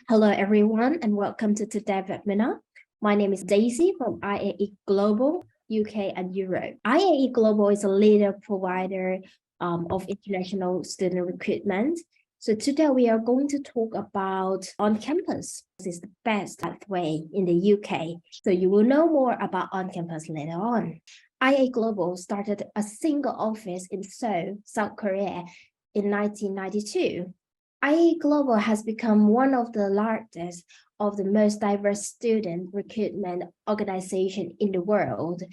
Hello, everyone, and welcome to today's webinar. My name is Daisy from IAE Global, UK and Europe. IAE Global is a leader provider of international student recruitment. So today we are going to talk about OnCampus. This is the best pathway in the UK. So you will know more about OnCampus later on. IAE Global started a single office in Seoul, South Korea in 1992. IAE Global has become one of the largest of the most diverse student recruitment organization in the world.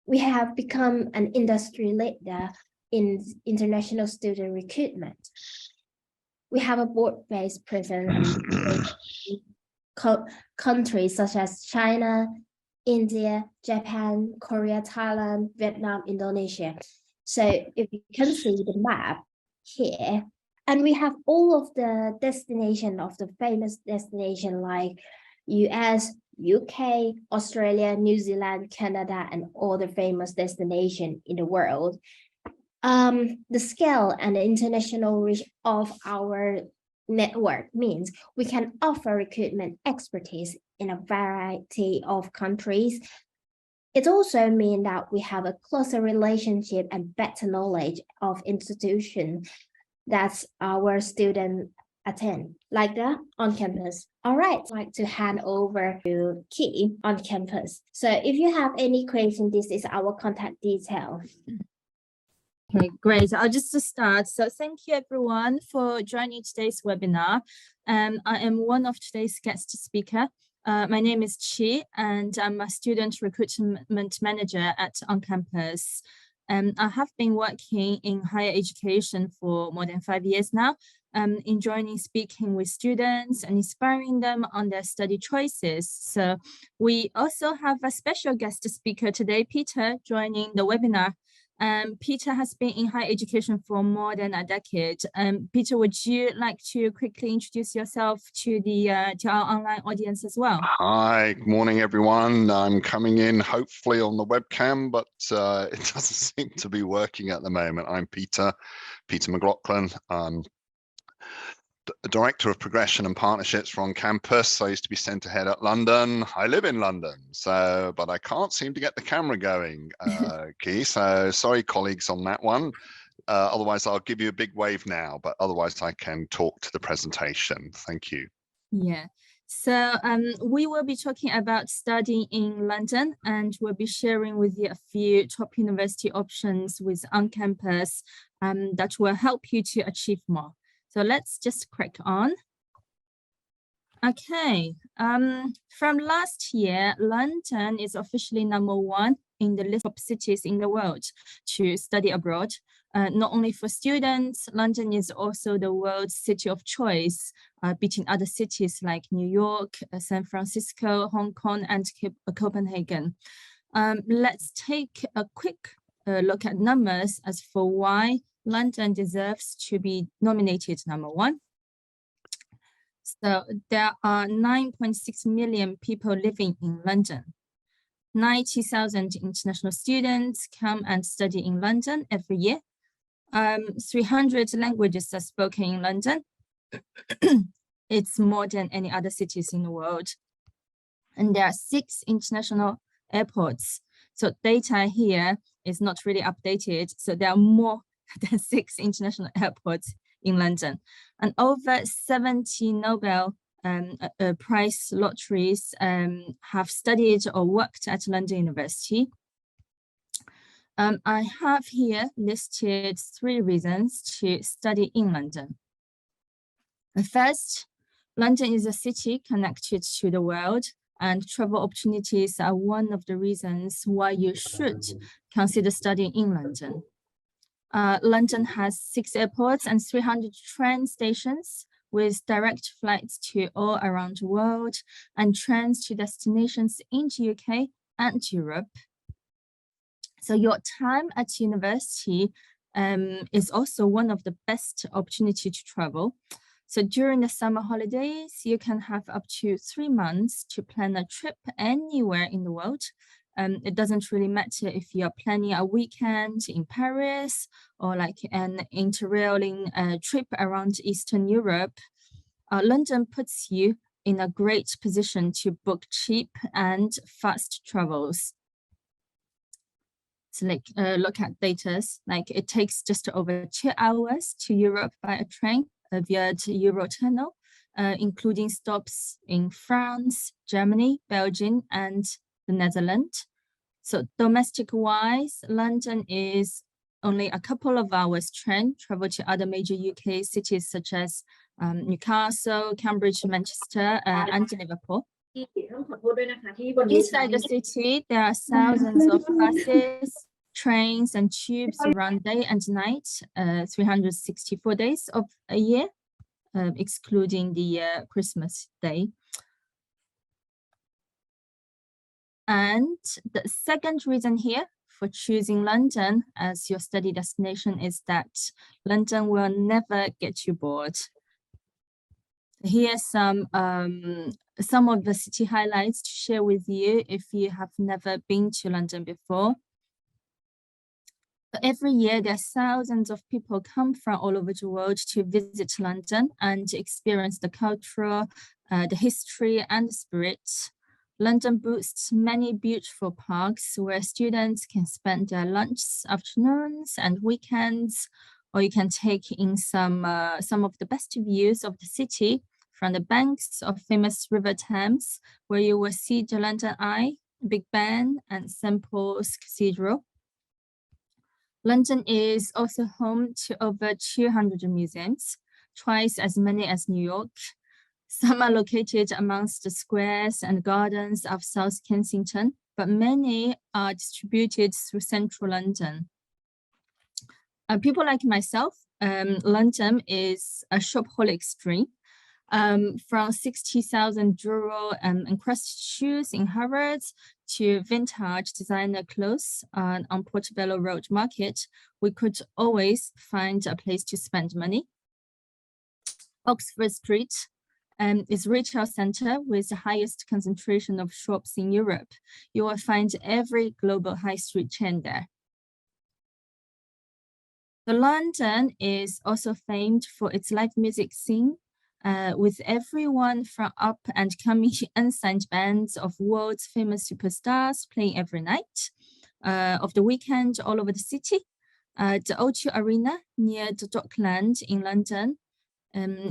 We have become an industry leader in international student recruitment. We have a board-based presence in countries such as China, India, Japan, Korea, Thailand, Vietnam, Indonesia. So if you can see the map here, and we have all of the destination of the famous destination like US, UK, Australia, New Zealand, Canada, and all the famous destinations in the world. The scale and the international reach of our network means we can offer recruitment expertise in a variety of countries. It also means that we have a closer relationship and better knowledge of institutions that our students attend, like that on campus. All right, I'd like to hand over to Key on campus. So if you have any question, this is our contact detail. Okay, great. I'll just start. So thank you everyone for joining today's webinar. I am one of today's guest speaker. My name is Chi and I'm a student recruitment manager at OnCampus. I have been working in higher education for more than 5 years now, enjoying speaking with students and inspiring them on their study choices. So we also have a special guest speaker today, Peter, joining the webinar. Peter has been in higher education for more than a decade. Peter, would you like to quickly introduce yourself to our online audience as well? Hi, good morning, everyone. I'm coming in hopefully on the webcam, but it doesn't seem to be working at the moment. I'm Peter McLaughlin. Director of Progression and Partnerships from OnCampus. I used to be centre head at London. I live in London, but I can't seem to get the camera going, Key. So sorry, colleagues, on that one. Otherwise, I'll give you a big wave now, but otherwise I can talk to the presentation. Thank you. Yeah. So we will be talking about studying in London, and we'll be sharing with you a few top university options with OnCampus that will help you to achieve more. So let's just crack on. Okay, from last year, London is officially #1 in the list of cities in the world to study abroad. Not only for students, London is also the world's city of choice, beating other cities like New York, San Francisco, Hong Kong, and Copenhagen. Let's take a quick look at numbers as for why London deserves to be nominated #1. So there are 9.6 million people living in London. 90,000 international students come and study in London every year. 300 languages are spoken in London. It's more than any other cities in the world. And there are 6 international airports. So data here is not really updated. So there are more than 6 international airports in London, and over 70 Nobel Prize lotteries have studied or worked at London University. I have here listed 3 reasons to study in London. First, London is a city connected to the world, and travel opportunities are one of the reasons why you should consider studying in London. London has 6 airports and 300 train stations with direct flights to all around the world and trains to destinations in the UK and Europe. So your time at university is also one of the best opportunity to travel. So during the summer holidays, you can have up to 3 months to plan a trip anywhere in the world. It doesn't really matter if you're planning a weekend in Paris or like an interrailing trip around Eastern Europe. London puts you in a great position to book cheap and fast travels. So like look at data, like it takes just over 2 hours to Europe by a train via the Eurotunnel, including stops in France, Germany, Belgium, and the Netherlands. So domestic-wise, London is only a couple of hours train travel to other major UK cities such as Newcastle, Cambridge, Manchester, and Liverpool. Inside the city, there are thousands of buses, trains, and tubes run day and night, 364 days of a year, excluding the Christmas day. And the second reason here for choosing London as your study destination is that London will never get you bored. Here's some of the city highlights to share with you if you have never been to London before. Every year, there are thousands of people come from all over the world to visit London and experience the culture, the history, and the spirit. London boasts many beautiful parks where students can spend their lunches, afternoons, and weekends, or you can take in some of the best views of the city from the banks of famous River Thames, where you will see the London Eye, Big Ben, and St. Paul's Cathedral. London is also home to over 200 museums, twice as many as New York. Some are located amongst the squares and gardens of South Kensington, but many are distributed through central London. People like myself, London is a shopaholic extreme. From 60,000 euro encrusted shoes in Harrods to vintage designer clothes on Portobello Road Market, we could always find a place to spend money. Oxford Street is a retail center with the highest concentration of shops in Europe. You will find every global high street chain there. The London is also famed for its live music scene, with everyone from up and coming unsigned bands of world's famous superstars playing every night of the weekend all over the city. The O2 Arena near the Dockland in London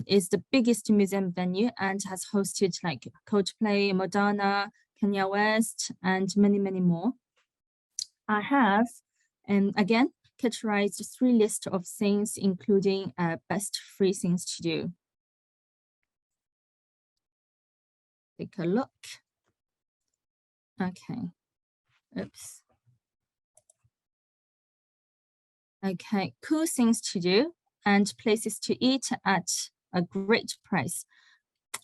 is the biggest museum venue and has hosted like Coldplay, Madonna, Kanye West, and many, many more. I have, again, categorized 3 lists of things, including best free things to do. Take a look. Okay. Oops. Okay, cool things to do and places to eat at a great price.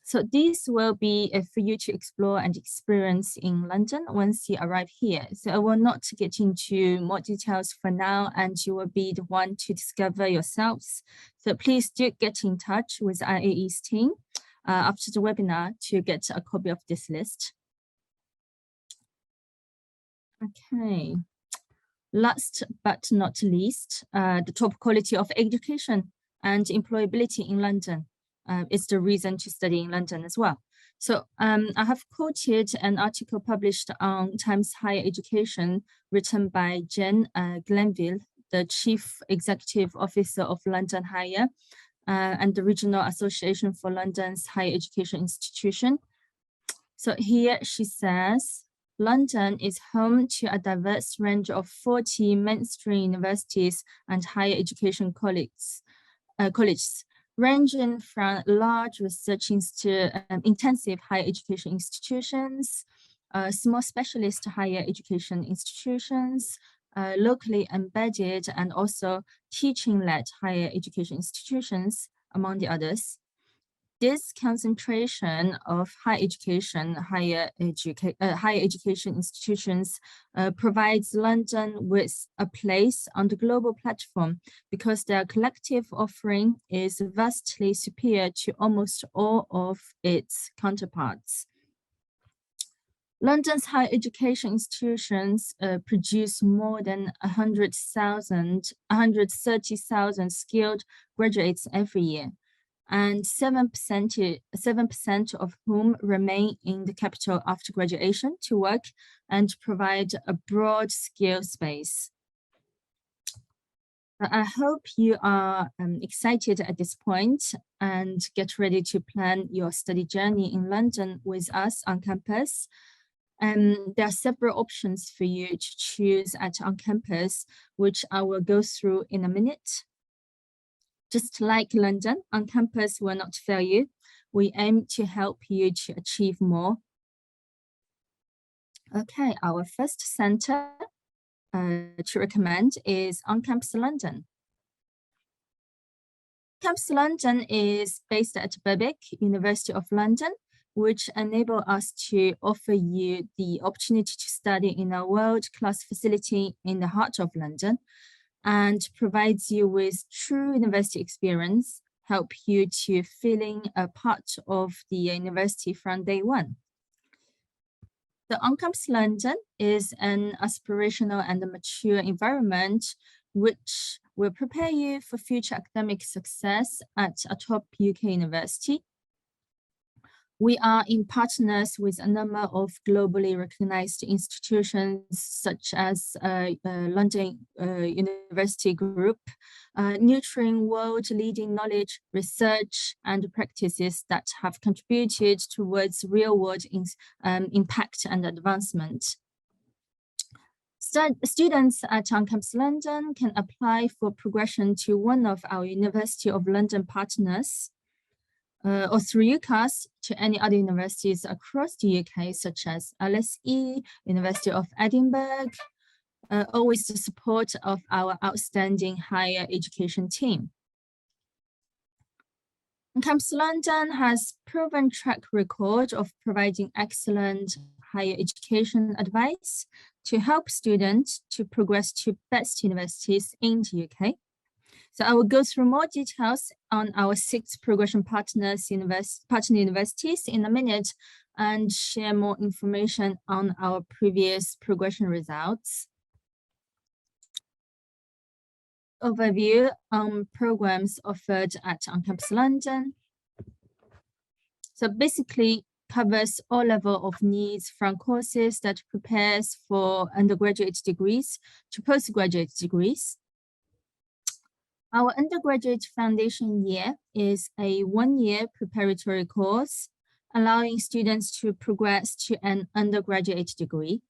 So these will be for you to explore and experience in London once you arrive here. So I will not get into more details for now, and you will be the one to discover yourselves. So please do get in touch with IAE's team after the webinar to get a copy of this list. Okay. Last but not least, the top quality of education and employability in London is the reason to study in London as well. So I have quoted an article published on Times Higher Education written by Jen Glenville, the Chief Executive Officer of London Higher and the Regional Association for London's Higher Education Institution. So here she says, London is home to a diverse range of 40 mainstream universities and higher education colleges, ranging from large research intensive higher education institutions, small specialist higher education institutions, locally embedded and also teaching-led higher education institutions, among the others. This concentration of higher education institutions provides London with a place on the global platform because their collective offering is vastly superior to almost all of its counterparts. London's higher education institutions produce more than 130,000 skilled graduates every year. and 7% of whom remain in the capital after graduation to work and provide a broad skill space. I hope you are excited at this point and get ready to plan your study journey in London with us on campus. There are several options for you to choose at OnCampus, which I will go through in a minute. Just like London, OnCampus will not fail you. We aim to help you to achieve more. Okay, our first center to recommend is OnCampus London. Campus London is based at Birkbeck, University of London, which enable us to offer you the opportunity to study in a world-class facility in the heart of London and provides you with true university experience, help you to feeling a part of the university from day one. The OnCampus London is an aspirational and mature environment which will prepare you for future academic success at a top UK university. We are in partners with a number of globally recognized institutions such as London University Group, nurturing world-leading knowledge, research, and practices that have contributed towards real-world impact and advancement. Students at OnCampus London can apply for progression to one of our University of London partners, or through UCAS to any other universities across the UK, such as LSE, University of Edinburgh, always the support of our outstanding higher education team. OnCampus London has proven track record of providing excellent higher education advice to help students to progress to best universities in the UK. So I will go through more details on our 6 progression partner universities in a minute and share more information on our previous progression results. Overview on programs offered at OnCampus London. So basically covers all level of needs from courses that prepares for undergraduate degrees to postgraduate degrees. Our undergraduate foundation year is a 1-year preparatory course, allowing students to progress to an undergraduate degree.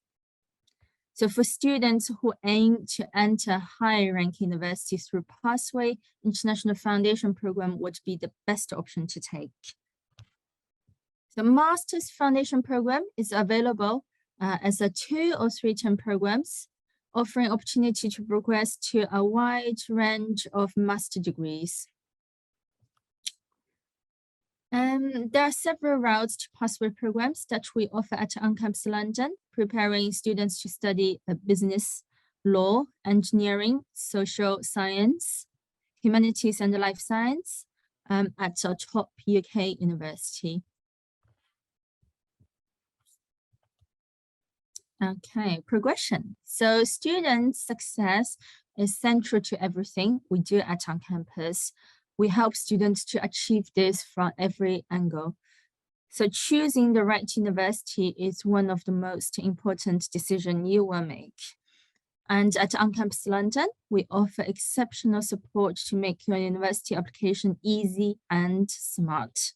So for students who aim to enter higher rank university through Pathway, International Foundation Program would be the best option to take. The Master's Foundation Program is available as a 2 or 3-term programs, offering opportunity to progress to a wide range of master degrees. There are several routes to pathway programs that we offer at OnCampus London, preparing students to study business, law, engineering, social science, humanities and life science at a top UK university. Okay, progression. So student success is central to everything we do at OnCampus. We help students to achieve this from every angle. So choosing the right university is one of the most important decisions you will make. And at OnCampus London, we offer exceptional support to make your university application easy and smart.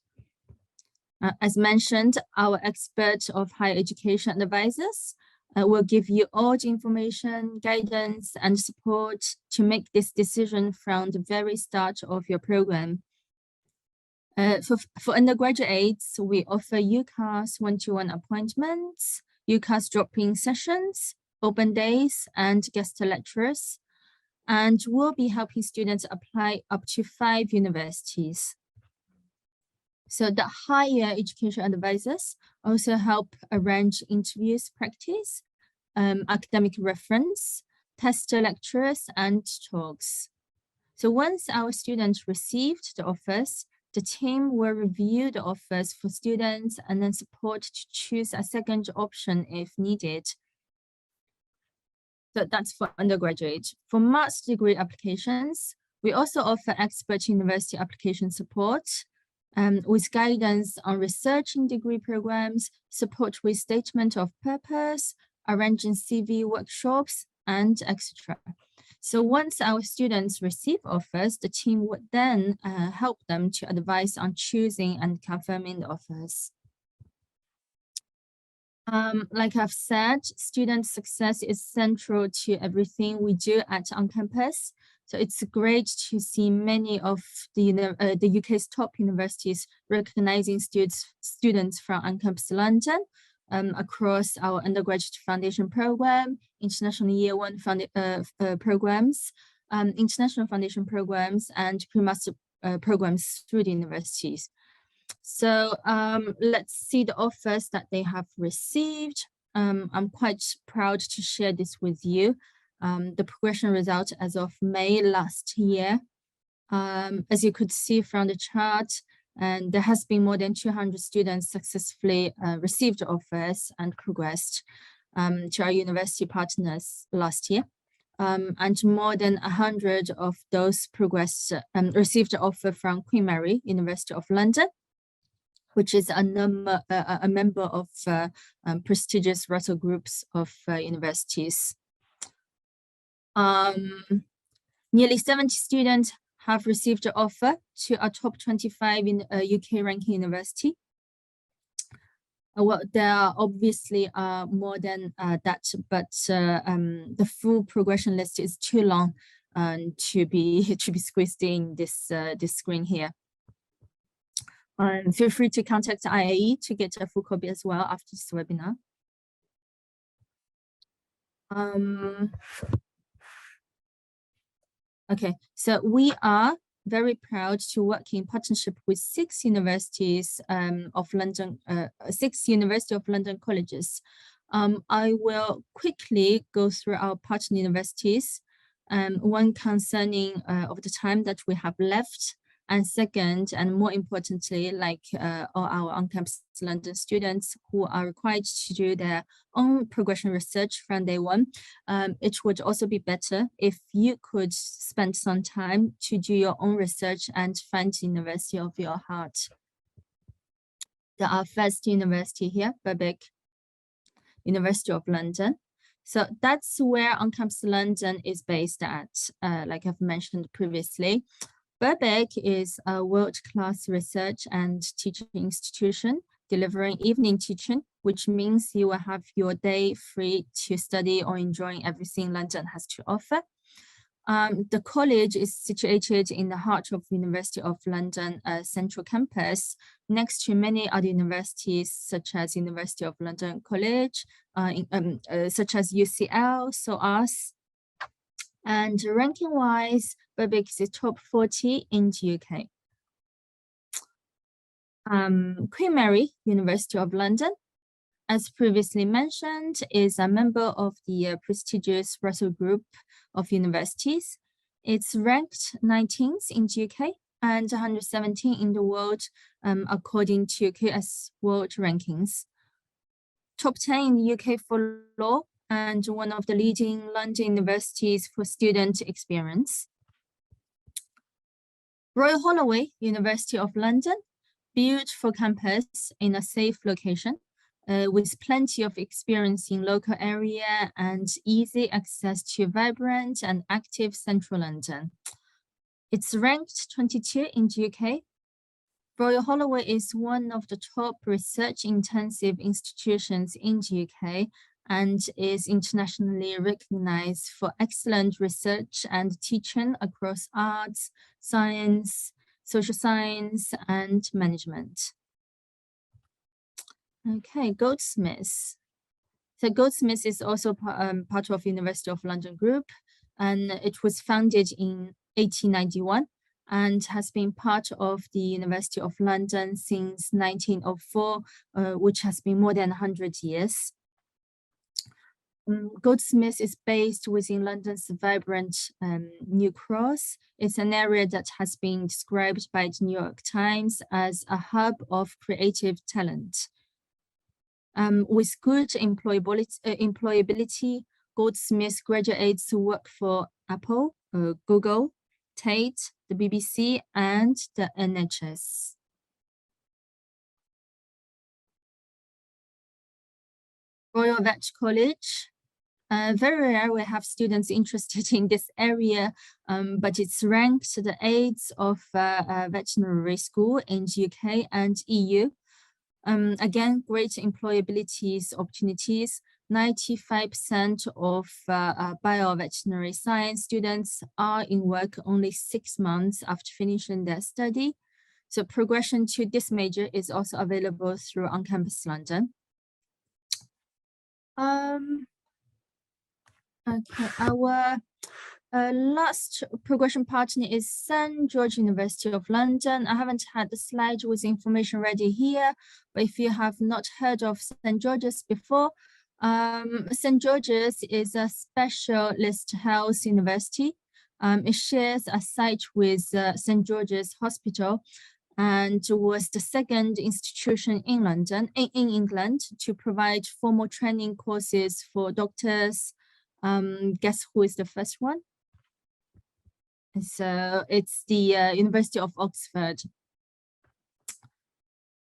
As mentioned, our expert of higher education advisors will give you all the information, guidance, and support to make this decision from the very start of your program. For undergraduates, we offer UCAS one-to-one appointments, UCAS drop-in sessions, open days, and guest lecturers, and we'll be helping students apply up to 5 universities. So the higher education advisors also help arrange interviews, practice, academic reference, test lectures, and talks. So once our students received the offers, the team will review the offers for students and then support to choose a second option if needed. So that's for undergraduate. For master's degree applications, We also offer expert university application support with guidance on researching degree programs, support with statement of purpose, arranging CV workshops, and etc. So once our students receive offers, the team would then help them to advise on choosing and confirming the offers. Like I've said, student success is central to everything we do at OnCampus. So it's great to see many of the UK's top universities recognizing students from OnCampus London across our undergraduate foundation program, international year one programs, international foundation programs, and pre-master programs through the universities. So let's see the offers that they have received. I'm quite proud to share this with you. The progression result as of May last year. As you could see from the chart, and there has been more than 200 students successfully received offers and progressed to our university partners last year. And more than 100 of those progressed received an offer from Queen Mary, University of London, which is a member of prestigious Russell groups of universities. Nearly 70 students have received an offer to a top 25 in UK ranking university. Well, there are obviously more than that, but the full progression list is too long to be squeezed in this screen here. Feel free to contact IAE to get a full copy as well after this webinar. Okay, so we are very proud to work in partnership with 6 universities of London, 6 University of London colleges. I will quickly go through our partner universities, one concerning of the time that we have left, and second, and more importantly, like all our on-campus London students who are required to do their own progression research from day one, it would also be better if you could spend some time to do your own research and find the university of your heart. Our first university here, Birkbeck, University of London. So that's where OnCampus London is based at, like I've mentioned previously. Birkbeck is a world-class research and teaching institution delivering evening teaching, which means you will have your day free to study or enjoying everything London has to offer. The college is situated in the heart of University of London Central Campus, next to many other universities such as University of London College, such as UCL, SOAS. And ranking-wise, Birkbeck is top 40 in the UK. Queen Mary, University of London, as previously mentioned, is a member of the prestigious Russell Group of universities. It's ranked 19th in the UK and 117 in the world, according to QS World Rankings. Top 10 in the UK for law, and one of the leading London universities for student experience. Royal Holloway, University of London, beautiful campus in a safe location, with plenty of experience in local area and easy access to vibrant and active central London. It's ranked 22 in the UK. Royal Holloway is one of the top research-intensive institutions in the UK and is internationally recognized for excellent research and teaching across arts, science, social science, and management. Okay, Goldsmiths. So Goldsmiths is also part of University of London Group, and it was founded in 1891 and has been part of the University of London since 1904, which has been more than 100 years. Goldsmiths is based within London's vibrant New Cross. It's an area that has been described by the New York Times as a hub of creative talent. With good employability, Goldsmiths graduates work for Apple, Google, Tate, the BBC, and the NHS. Royal Vet College. Very rare we have students interested in this area, but it's ranked the 8th of veterinary school in the UK and EU. Again, great employability opportunities. 95% of bioveterinary science students are in work only 6 months after finishing their study. So progression to this major is also available through OnCampus London. Okay, our last progression partner is St. George University of London. I haven't had the slide with information ready here, but if you have not heard of St. George's before, St. George's is a specialist health university. It shares a site with St. George's Hospital and was the second institution in London, in England, to provide formal training courses for doctors. Guess who is the first one? So it's the University of Oxford.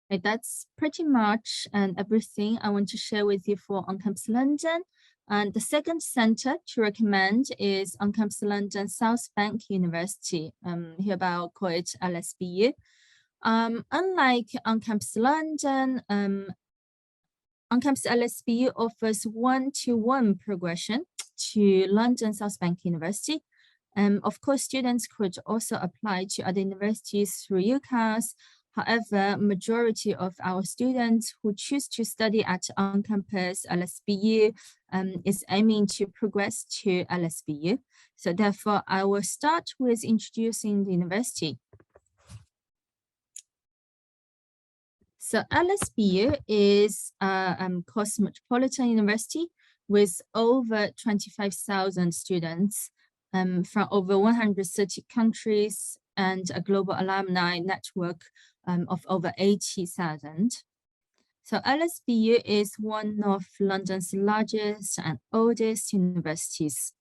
Okay, that's pretty much everything I want to share with you for OnCampus London. And the second center to recommend is OnCampus London South Bank University. Hereby I'll call it LSBU. Unlike OnCampus London, OnCampus LSBU offers one-to-one progression to London South Bank University. Of course, students could also apply to other universities through UCAS. However, majority of our students who choose to study at OnCampus LSBU is aiming to progress to LSBU. So therefore, I will start with introducing the university. So LSBU is a cosmopolitan university with over 25,000 students from over 130 countries and a global alumni network of over 80,000. So LSBU is one of London's largest and oldest universities.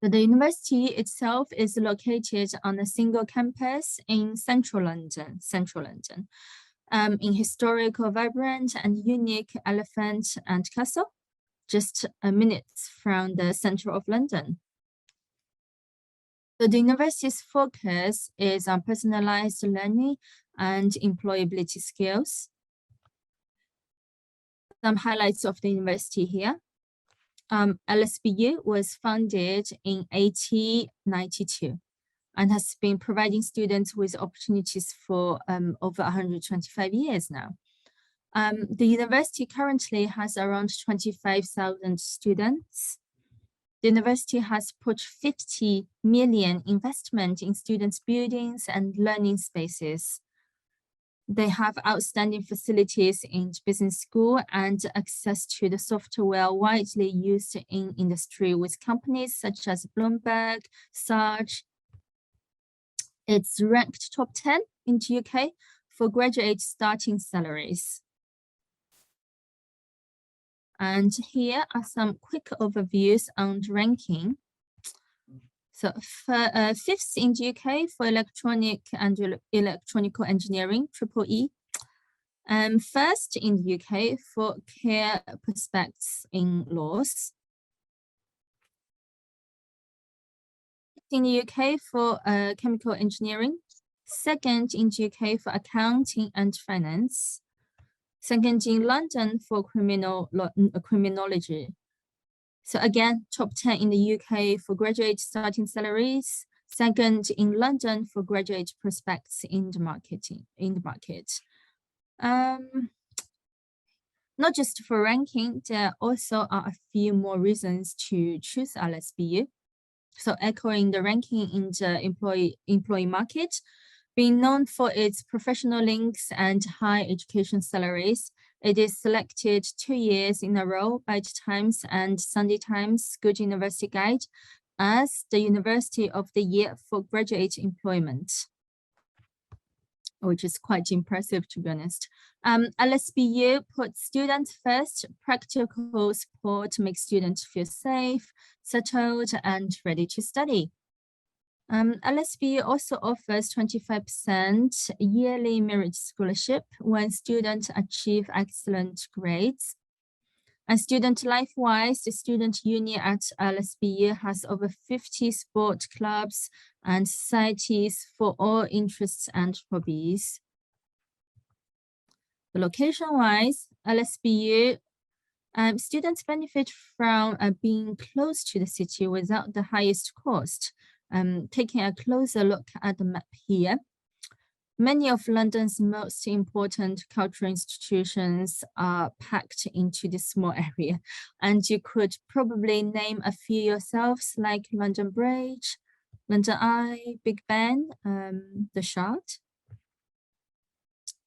So the university itself is located on a single campus in central London, in historical, vibrant and unique Elephant and Castle, just minutes from the center of London. So the university's focus is on personalized learning and employability skills. Some highlights of the university here. LSBU was founded in 1892 and has been providing students with opportunities for over 125 years now. The university currently has around 25,000 students. The university has put 50 million investment in students' buildings and learning spaces. They have outstanding facilities in business school and access to the software widely used in industry with companies such as Bloomberg, Sarge. It's ranked top 10 in the UK for graduate starting salaries. And here are some quick overviews on the ranking. So fifth in the UK for electronic and electronical engineering, EEE. First in the UK for care prospects in laws. In the UK for chemical engineering. Second in the UK for accounting and finance. Second in London for criminology. So again, top 10 in the UK for graduate starting salaries. Second in London for graduate prospects in the market. Not just for ranking, there also are a few more reasons to choose LSBU. So echoing the ranking in the employee market, being known for its professional links and high education salaries, it is selected 2 years in a row by the Times and Sunday Times Good University Guide as the University of the Year for graduate employment, which is quite impressive, to be honest. LSBU puts students first. Practical support makes students feel safe, settled, and ready to study. LSBU also offers 25% yearly merit scholarship when students achieve excellent grades. And student life-wise, the student union at LSBU has over 50 sport clubs and societies for all interests and hobbies. Location-wise, LSBU students benefit from being close to the city without the highest cost. Taking a closer look at the map here, many of London's most important cultural institutions are packed into this small area, and you could probably name a few yourselves, like London Bridge, London Eye, Big Ben, the Shard.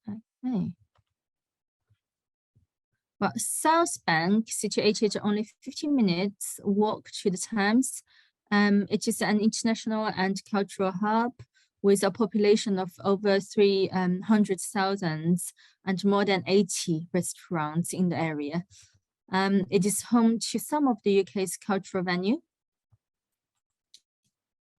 Okay. But South Bank, situated only 15 minutes walk to the Thames, it is an international and cultural hub with a population of over 300,000 and more than 80 restaurants in the area. It is home to some of the UK's cultural venue.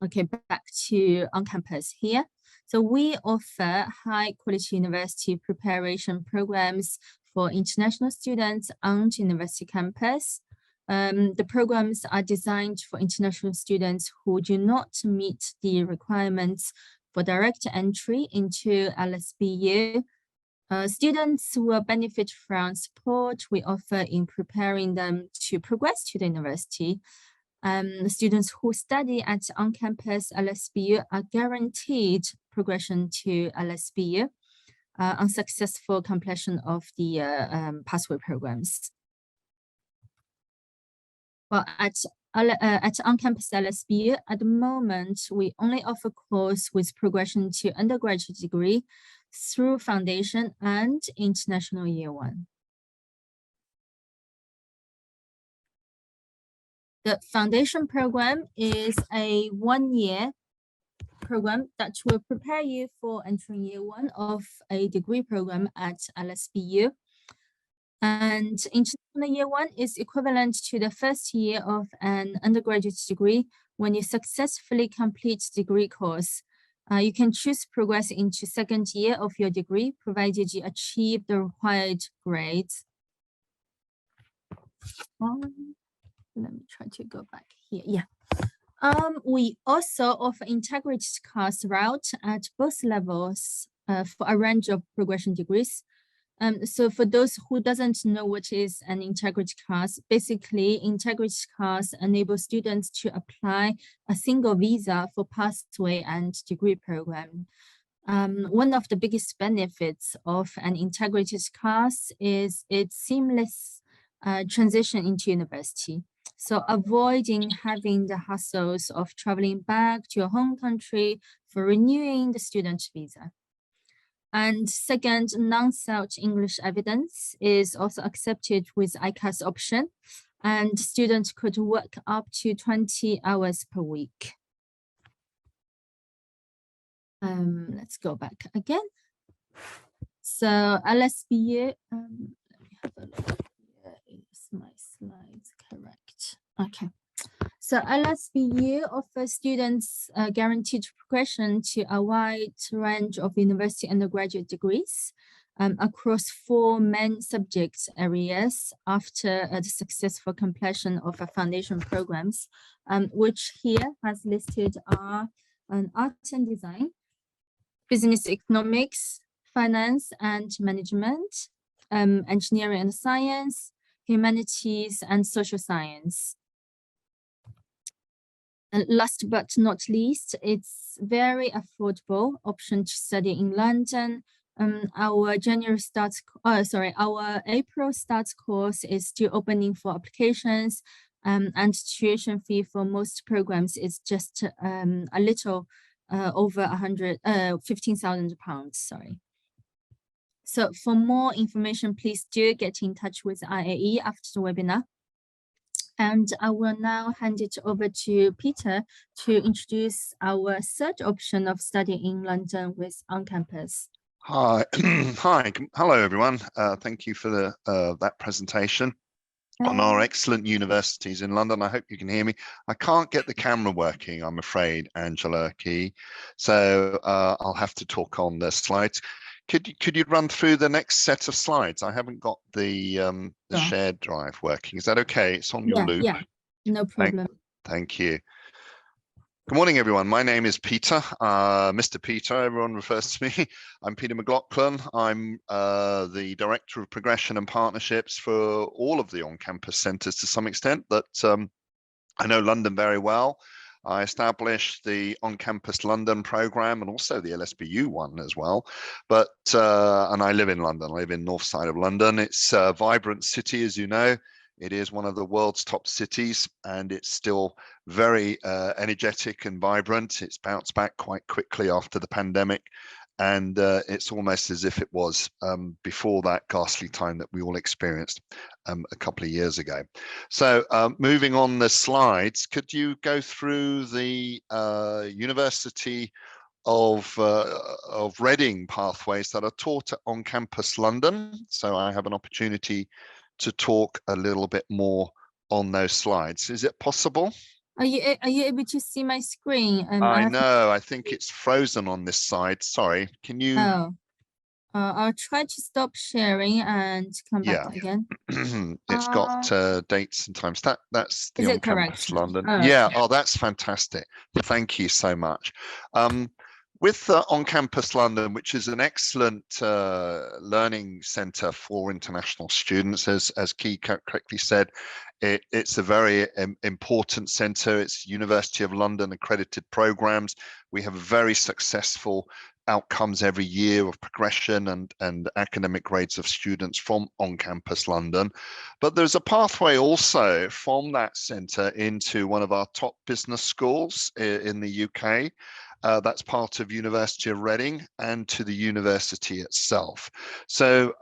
Okay, back to OnCampus here. So we offer high quality university preparation programs for international students on the university campus. The programs are designed for international students who do not meet the requirements for direct entry into LSBU. Students will benefit from support we offer in preparing them to progress to the university. Students who study at OnCampus LSBU are guaranteed progression to LSBU on successful completion of the pathway programs. Well, at OnCampus LSBU, at the moment, we only offer course with progression to undergraduate degree through foundation and international year one. The foundation program is a one-year program that will prepare you for entering year one of a degree program at LSBU. And international year one is equivalent to the first year of an undergraduate degree. When you successfully complete the degree course, you can choose to progress into second year of your degree, provided you achieve the required grades. Let me try to go back here. Yeah. We also offer integrated course route at both levels for a range of progression degrees. So for those who doesn't know what is an integrated course, basically integrated course enables students to apply a single visa for pathway and degree program. One of the biggest benefits of an integrated course is its seamless transition into university. So avoiding having the hassles of traveling back to your home country for renewing the student visa. And second, non-South English evidence is also accepted with ICAS option, and students could work up to 20 hours per week. Let's go back again. So LSBU, let me have a look here. Is my slides correct? Okay. So LSBU offers students guaranteed progression to a wide range of university undergraduate degrees across 4 main subject areas after the successful completion of a foundation programs, which here has listed are art and design, business economics, finance and management, engineering and science, humanities and social science. And last but not least, it's very affordable option to study in London. Our April starts course is still opening for applications, and tuition fee for most programs is just a little over £15,000. Sorry. So for more information, please do get in touch with IAE after the webinar. And I will now hand it over to Peter to introduce our third option of studying in London with OnCampus. Hi, hello everyone. Thank you for that presentation. on our excellent universities in London. I hope you can hear me. I can't get the camera working, I'm afraid, Angela Key. So I'll have to talk on the slides. Could you run through the next set of slides? I haven't got the Sure. shared drive working. Is that okay? It's on your loop. Yeah, no problem. Thank you. Good morning, everyone. My name is Peter, Mr. Peter, everyone refers to me. I'm Peter McLaughlin. I'm the Director of Progression and Partnerships for all of the on-campus centres to some extent, but I know London very well. I established the On-Campus London programme and also the LSBU one as well. But and I live in London. I live in north side of London. It's a vibrant city, as you know. It is one of the world's top cities, and it's still very energetic and vibrant. It's bounced back quite quickly after the pandemic, and it's almost as if it was before that ghastly time that we all experienced a couple of years ago. So moving on the slides, could you go through the University of Reading pathways that are taught at On-Campus London? So I have an opportunity to talk a little bit more on those slides. Is it possible? Are you able to see my screen? I know, I think it's frozen on this side. Sorry, can you? Oh, I'll try to stop sharing and come back again. It's got dates and times. That's the On-Campus London. Oh, yeah, oh, that's fantastic. Thank you so much. With On-Campus London, which is an excellent learning centre for international students, as Key correctly said, it's a very important centre. It's University of London accredited programmes. We have very successful outcomes every year of progression and academic grades of students from On-Campus London. But there's a pathway also from that centre into one of our top business schools in the UK. That's part of University of Reading and to the university itself. So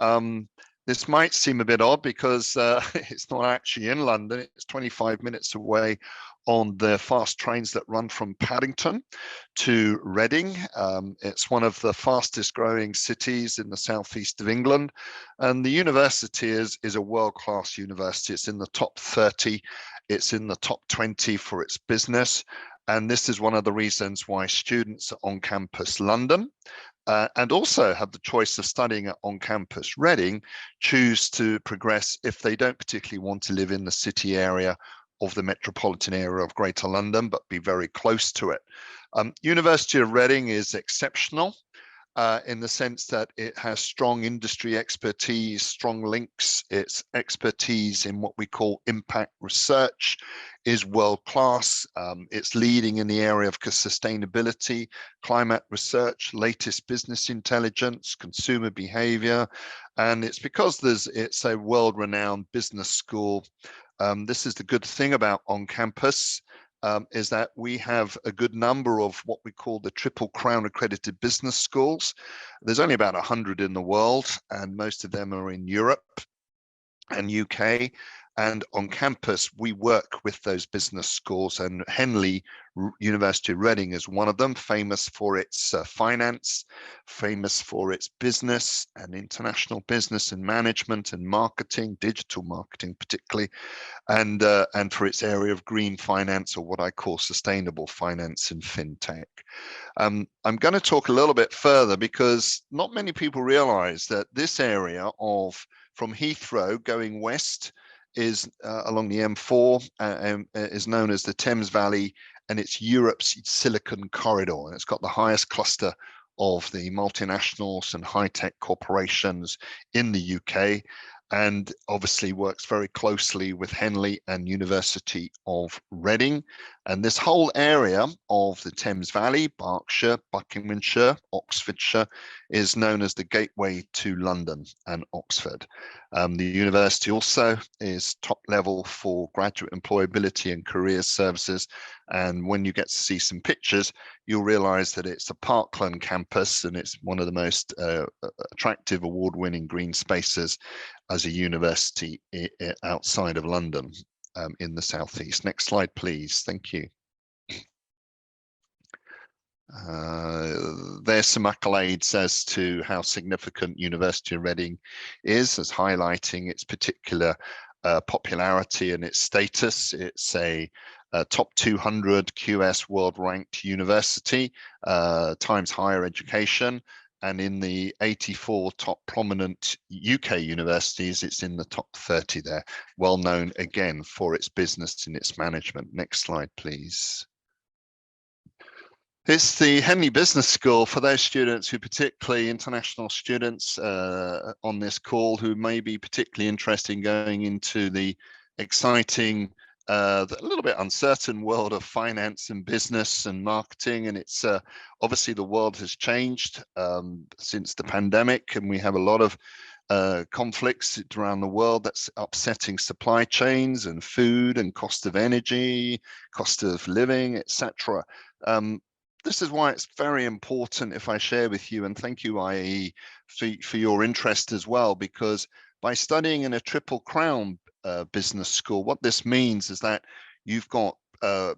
this might seem a bit odd because it's not actually in London. It's 25 minutes away on the fast trains that run from Paddington to Reading. It's one of the fastest growing cities in the southeast of England. And the university is a world-class university. It's in the top 30. It's in the top 20 for its business. And this is one of the reasons why students at On-Campus London and also have the choice of studying at On-Campus Reading choose to progress if they don't particularly want to live in the city area of the metropolitan area of Greater London, but be very close to it. University of Reading is exceptional in the sense that it has strong industry expertise, strong links. Its expertise in what we call impact research is world-class. It's leading in the area of sustainability, climate research, latest business intelligence, consumer behavior. And it's because it's a world-renowned business school. This is the good thing about On-Campus. Is that we have a good number of what we call the Triple Crown accredited business schools. There's only about 100 in the world, and most of them are in Europe and UK. And on campus, we work with those business schools, and Henley University of Reading is one of them, famous for its finance, famous for its business and international business and management and marketing, digital marketing particularly, and for its area of green finance, or what I call sustainable finance and fintech. I'm going to talk a little bit further because not many people realize that this area from Heathrow going west is along the M4, is known as the Thames Valley, and it's Europe's Silicon Corridor. And it's got the highest cluster of the multinationals and high-tech corporations in the UK, and obviously works very closely with Henley and University of Reading. And this whole area of the Thames Valley, Berkshire, Buckinghamshire, Oxfordshire, is known as the gateway to London and Oxford. The university also is top level for graduate employability and career services. And when you get to see some pictures, you'll realize that it's a parkland campus, and it's one of the most attractive award-winning green spaces as a university outside of London in the southeast. Next slide, please. Thank you. There's some accolades as to how significant University of Reading is, as highlighting its particular popularity and its status. It's a top 200 QS world ranked university, Times Higher Education. And in the 84 top prominent UK universities, it's in the top 30 there. Well known again for its business and its management. Next slide, please. It's the Henley Business School for those students who, particularly international students on this call, who may be particularly interested in going into the exciting, a little bit uncertain world of finance and business and marketing. And it's obviously the world has changed since the pandemic, and we have a lot of conflicts around the world that's upsetting supply chains and food and cost of energy, cost of living, etc. This is why it's very important if I share with you, and thank you IAE for your interest as well, because by studying in a Triple Crown business school, what this means is that you've got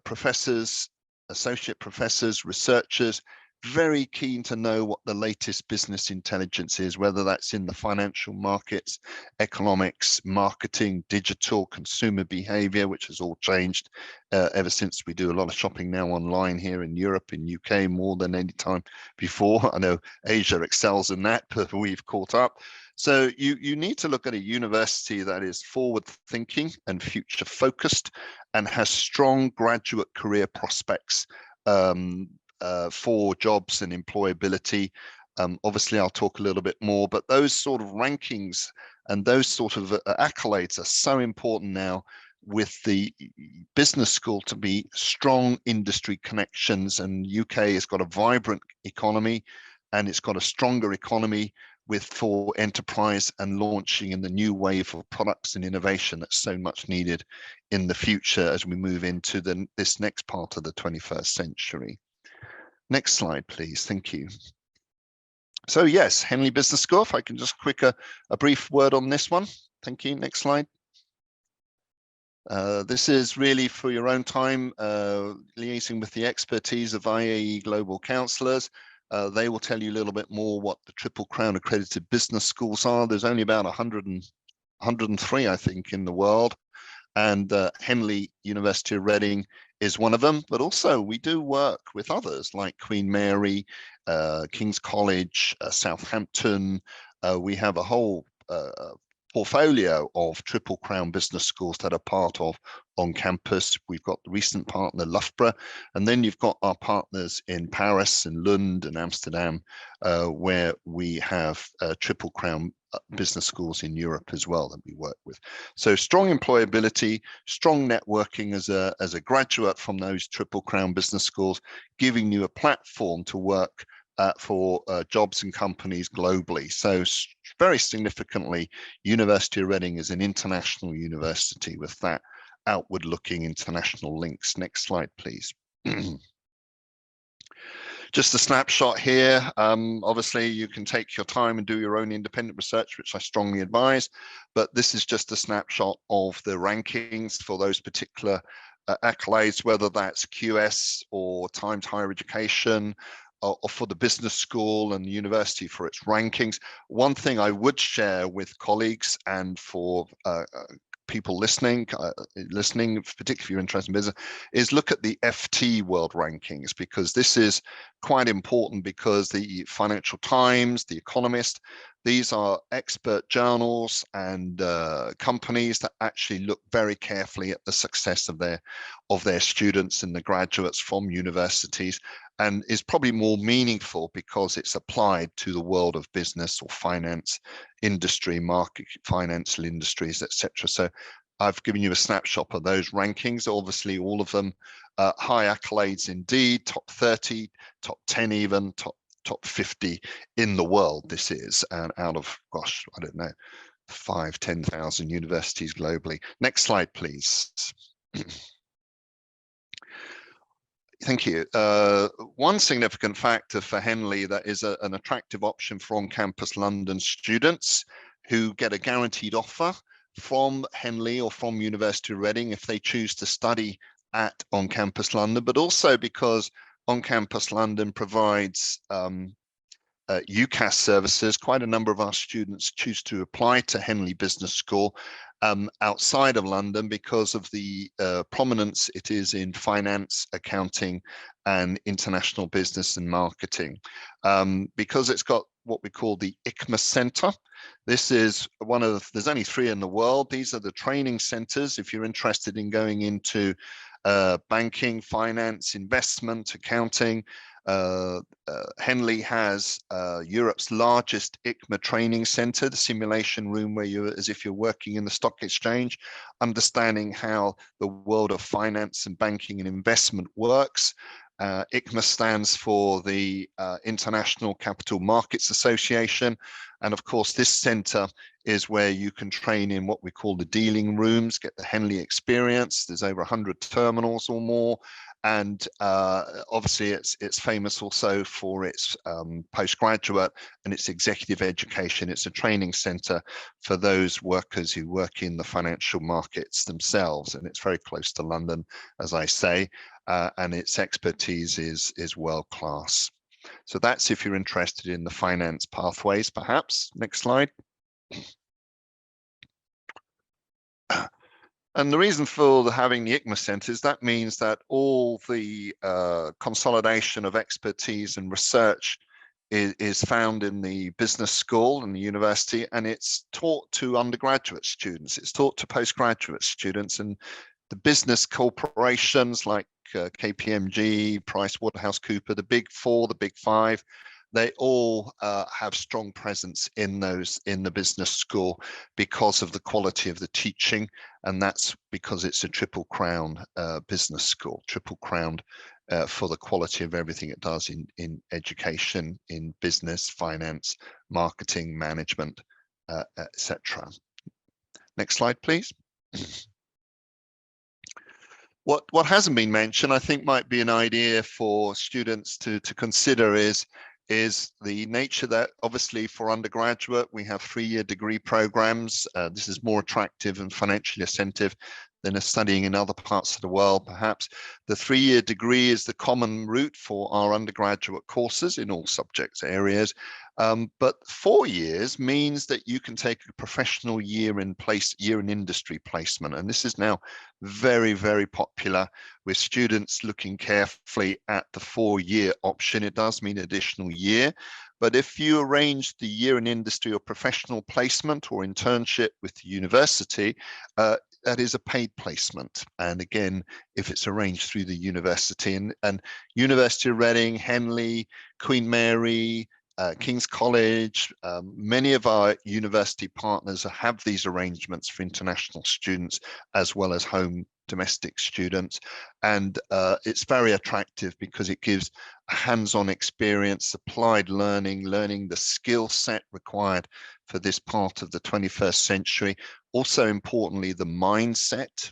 professors, associate professors, researchers, very keen to know what the latest business intelligence is, whether that's in the financial markets, economics, marketing, digital, consumer behavior, which has all changed ever since we do a lot of shopping now online here in Europe, in UK, more than any time before. I know Asia excels in that, but we've caught up. So you need to look at a university that is forward thinking and future focused and has strong graduate career prospects for jobs and employability. Obviously, I'll talk a little bit more, but those sort of rankings and those sort of accolades are so important now with the business school to be strong industry connections. And UK has got a vibrant economy, and it's got a stronger economy for enterprise and launching in the new wave of products and innovation that's so much needed in the future as we move into this next part of the 21st century. Next slide, please. Thank you. So yes, Henley Business School, if I can just a brief word on this one. Thank you. Next slide. This is really for your own time, liaising with the expertise of IAE Global Counsellors. They will tell you a little bit more what the Triple Crown accredited business schools are. There's only about 103, I think, in the world. And Henley University of Reading is one of them, but also we do work with others like Queen Mary, King's College, Southampton. We have a whole portfolio of Triple Crown business schools that are part of OnCampus. We've got the recent partner Loughborough, and then you've got our partners in Paris and Lund and Amsterdam, where we have Triple Crown business schools in Europe as well that we work with. So strong employability, strong networking as a graduate from those Triple Crown business schools, giving you a platform to work for jobs and companies globally. So very significantly, University of Reading is an international university with that outward looking international links. Next slide, please. Just a snapshot here. Obviously, you can take your time and do your own independent research, which I strongly advise, but this is just a snapshot of the rankings for those particular accolades, whether that's QS or Times Higher Education, or for the business school and the university for its rankings. One thing I would share with colleagues and for people listening, particularly if you're interested in business, is look at the FT World Rankings, because this is quite important, because the Financial Times, The Economist, these are expert journals and companies that actually look very carefully at the success of their students and the graduates from universities, and is probably more meaningful because it's applied to the world of business or finance, industry, market, financial industries, etc. So I've given you a snapshot of those rankings. Obviously, all of them high accolades indeed, top 30, top 10 even, top 50 in the world this is, and out of, gosh, I don't know, 10,000 universities globally. Next slide, please. Thank you. One significant factor for Henley that is an attractive option for on-campus London students who get a guaranteed offer from Henley or from University of Reading if they choose to study at on-campus London, but also because on-campus London provides UCAS services, quite a number of our students choose to apply to Henley Business School outside of London because of the prominence it is in finance, accounting, and international business and marketing. Because it's got what we call the ICMA Centre. This is one of, there's only 3 in the world. These are the training centres if you're interested in going into banking, finance, investment, accounting. Henley has Europe's largest ICMA training center, the simulation room where you're as if you're working in the stock exchange, understanding how the world of finance and banking and investment works. ICMA stands for the International Capital Markets Association. And of course, this center is where you can train in what we call the dealing rooms, get the Henley experience. There's over 100 terminals or more. And obviously it's famous also for its postgraduate and its executive education. It's a training center for those workers who work in the financial markets themselves. And it's very close to London, as I say, and its expertise is world class. So that's if you're interested in the finance pathways, perhaps. Next slide. And the reason for having the ICMA centres, that means that all the consolidation of expertise and research is found in the business school and the university, and it's taught to undergraduate students, it's taught to postgraduate students, and the business corporations like KPMG, PricewaterhouseCoopers, the big 4, the big 5, they all have strong presence in the business school because of the quality of the teaching, and that's because it's a triple crown business school, triple crowned for the quality of everything it does in education, in business, finance, marketing, management, etc. Next slide, please. What hasn't been mentioned, I think might be an idea for students to consider is the nature that obviously for undergraduate, we have 3-year degree programs. This is more attractive and financially incentive than studying in other parts of the world, perhaps. The 3-year degree is the common route for our undergraduate courses in all subject areas. But 4 years means that you can take a professional year in industry placement. And this is now very, very popular with students looking carefully at the 4-year option. It does mean additional year. But if you arrange the year in industry or professional placement or internship with the university, that is a paid placement. And again, if it's arranged through the university, and University of Reading, Henley, Queen Mary, King's College, many of our university partners have these arrangements for international students as well as home domestic students, and it's very attractive because it gives a hands-on experience, applied learning the skill set required for this part of the 21st century. Also importantly, the mindset.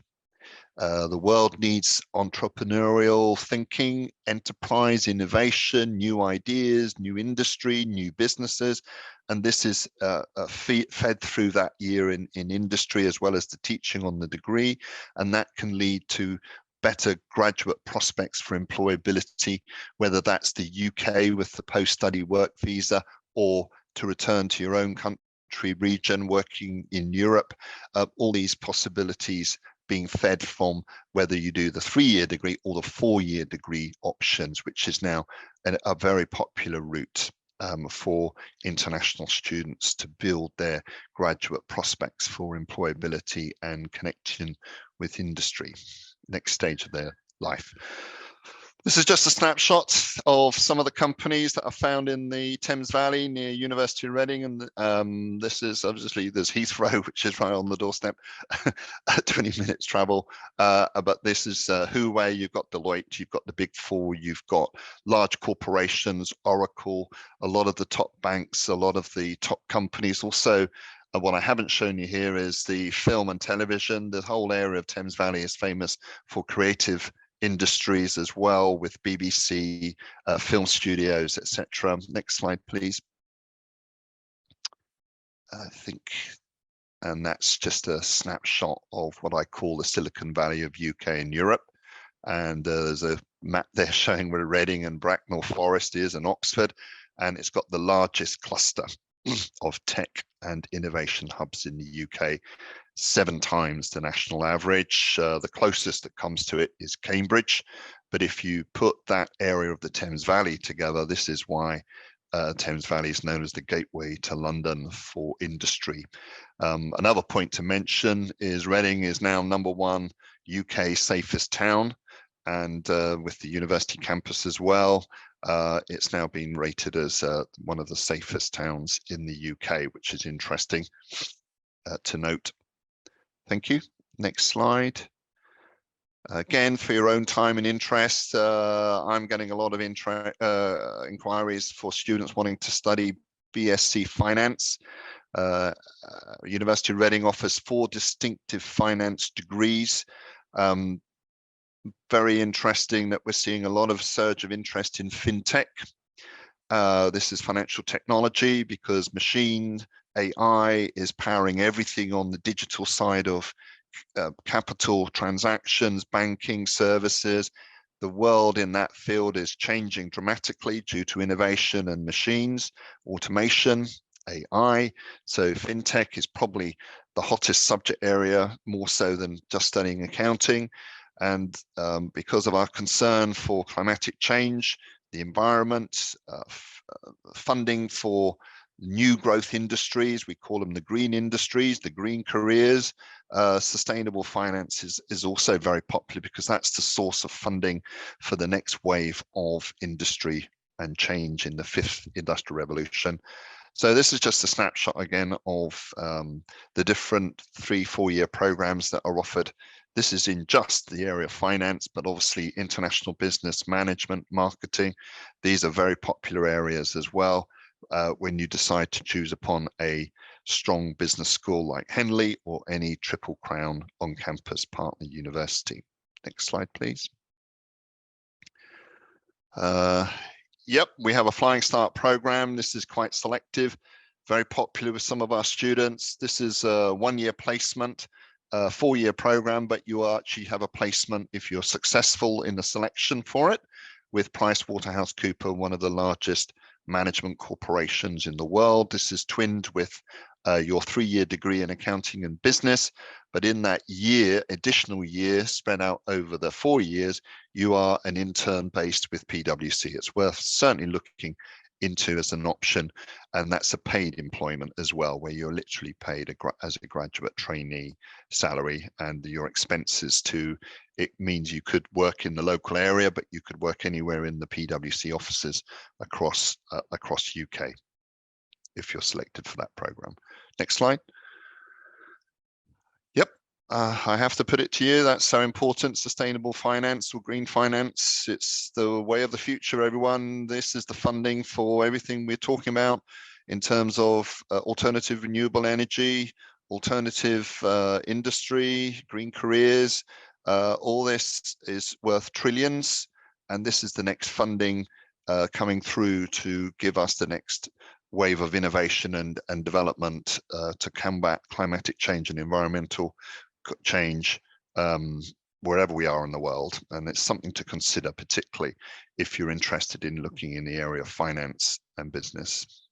The world needs entrepreneurial thinking, enterprise, innovation, new ideas, new industry, new businesses. And this is fed through that year in industry as well as the teaching on the degree. And that can lead to better graduate prospects for employability, whether that's the UK with the post-study work visa or to return to your own country, region, working in Europe. All these possibilities being fed from whether you do the 3-year degree or the 4-year degree options, which is now a very popular route for international students to build their graduate prospects for employability and connection with industry, next stage of their life. This is just a snapshot of some of the companies that are found in the Thames Valley near University of Reading. And this is obviously, there's Heathrow, which is right on the doorstep, 20 minutes travel. But this is Huawei, you've got Deloitte, you've got the big 4, you've got large corporations, Oracle, a lot of the top banks, a lot of the top companies. Also, what I haven't shown you here is the film and television. The whole area of Thames Valley is famous for creative industries as well, with BBC, film studios, etc. Next slide, please. I think, and that's just a snapshot of what I call the Silicon Valley of UK and Europe. And there's a map there showing where Reading and Bracknell Forest is and Oxford. and it's got the largest cluster of tech and innovation hubs in the UK, 7 times the national average. The closest that comes to it is Cambridge, but if you put that area of the Thames Valley together, this is why Thames Valley is known as the gateway to London for industry. Another point to mention is Reading is now #1 UK safest town, and with the university campus as well, it's now been rated as one of the safest towns in the UK, which is interesting to note. Thank you. Next slide. Again, for your own time and interest, I'm getting a lot of inquiries for students wanting to study BSc Finance. University of Reading offers 4 distinctive finance degrees. Very interesting that we're seeing a lot of surge of interest in fintech. This is financial technology because machine AI is powering everything on the digital side of capital transactions, banking services. The world in that field is changing dramatically due to innovation and machines, automation, AI. So fintech is probably the hottest subject area, more so than just studying accounting. And because of our concern for climatic change, the environment, funding for new growth industries, we call them the green industries, the green careers, sustainable finance is also very popular because that's the source of funding for the next wave of industry and change in the 5th industrial revolution. So this is just a snapshot again of the different 3-4 year programs that are offered. This is in just the area of finance, but obviously international business management, marketing. These are very popular areas as well when you decide to choose upon a strong business school like Henley or any Triple Crown on-campus partner university. Next slide, please. Yep, we have a Flying Start program. This is quite selective, very popular with some of our students. This is a 1-year placement, 4-year program, but you actually have a placement if you're successful in the selection for it with PricewaterhouseCoopers, one of the largest management corporations in the world. This is twinned with your 3-year degree in accounting and business, but in that year, additional year spread out over the 4 years, you are an intern based with PwC. It's worth certainly looking into as an option, and that's a paid employment as well, where you're literally paid as a graduate trainee salary, and your expenses too. It means you could work in the local area, but you could work anywhere in the PwC offices across UK if you're selected for that program. Next slide. Yep, I have to put it to you, that's so important. Sustainable finance or green finance, it's the way of the future, everyone. This is the funding for everything we're talking about in terms of alternative renewable energy, alternative industry, green careers. All this is worth trillions, and this is the next funding coming through to give us the next wave of innovation and development to combat climatic change and environmental change wherever we are in the world. And it's something to consider, particularly if you're interested in looking in the area of finance and business.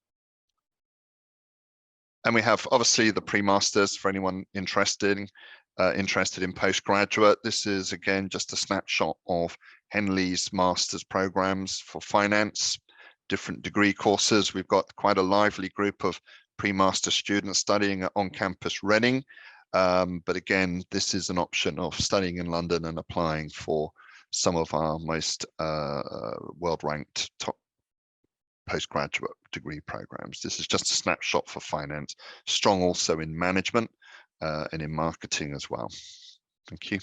And we have obviously the pre-masters for anyone interested in postgraduate. This is again just a snapshot of Henley's master's programs for finance, different degree courses. We've got quite a lively group of pre-master students studying at OnCampus Reading. But again, this is an option of studying in London and applying for some of our most world-ranked top postgraduate degree programs. This is just a snapshot for finance, strong also in management and in marketing as well. Thank you.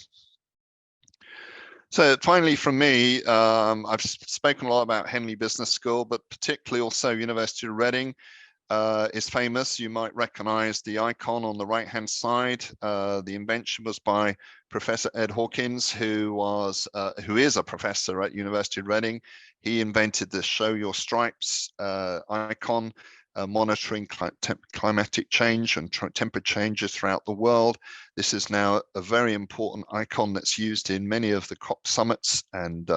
So finally from me, I've spoken a lot about Henley Business School, but particularly also University of Reading is famous. You might recognize the icon on the right-hand side. The invention was by Professor Ed Hawkins, who is a professor at University of Reading. He invented the Show Your Stripes icon, monitoring climatic change and temperature changes throughout the world. This is now a very important icon that's used in many of the COP summits, and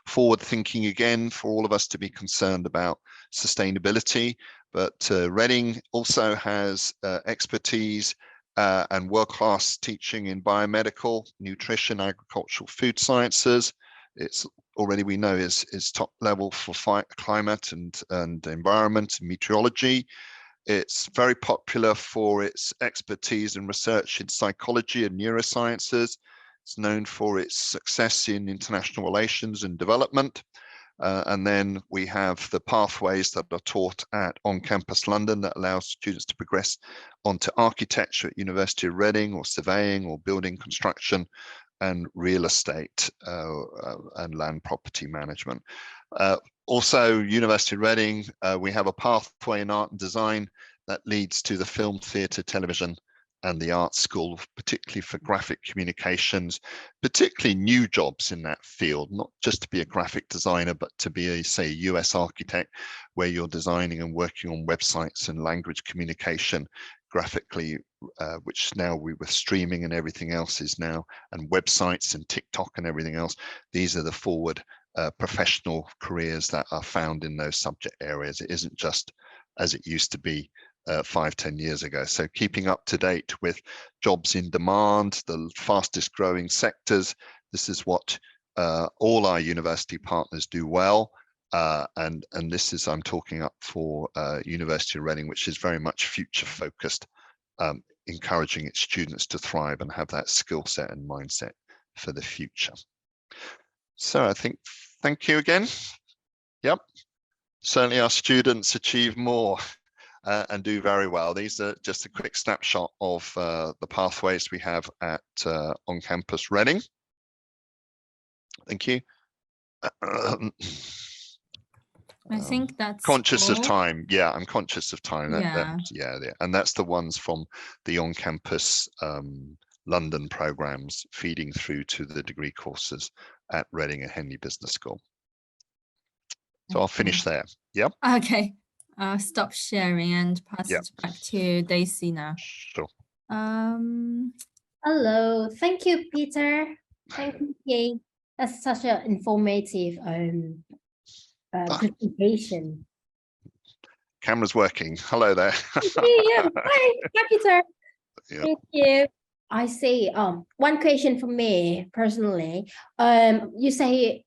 forward thinking again for all of us to be concerned about sustainability. But Reading also has expertise and world-class teaching in biomedical, nutrition, agricultural, food sciences. It's already, we know, is top level for climate and environment and meteorology. It's very popular for its expertise and research in psychology and neurosciences. It's known for its success in international relations and development. And then we have the pathways that are taught at OnCampus London that allows students to progress onto architecture at University of Reading, or surveying, or building construction, and real estate and land property management. Also, University of Reading, we have a pathway in art and design that leads to the film, theatre, television, and the art school, particularly for graphic communications, particularly new jobs in that field, not just to be a graphic designer, but to be a, say, a US architect, where you're designing and working on websites and language communication graphically, which now with streaming and everything else is now, and websites and TikTok and everything else, these are the forward professional careers that are found in those subject areas. It isn't just as it used to be 5-10 years ago. So keeping up to date with jobs in demand, the fastest growing sectors, this is what all our university partners do well. And this is, I'm talking up for University of Reading, which is very much future focused, encouraging its students to thrive and have that skill set and mindset for the future. So I think, thank you again. Yep, certainly our students achieve more and do very well. These are just a quick snapshot of the pathways we have at OnCampus Reading. Thank you. I think that's conscious all. of time. Yeah, I'm conscious of time. Yeah. Yeah, and that's the ones from the OnCampus London programs feeding through to the degree courses at Reading and Henley Business School. So I'll finish there. Yep. Okay. I'll stop sharing and pass it back to Daisy now. Sure. Hello, thank you, Peter. Thank you, Kate. That's such an informative presentation. Camera's working. Hello there. Yeah. Hi, Peter. Yep. Thank you. I see. One question for me personally. You say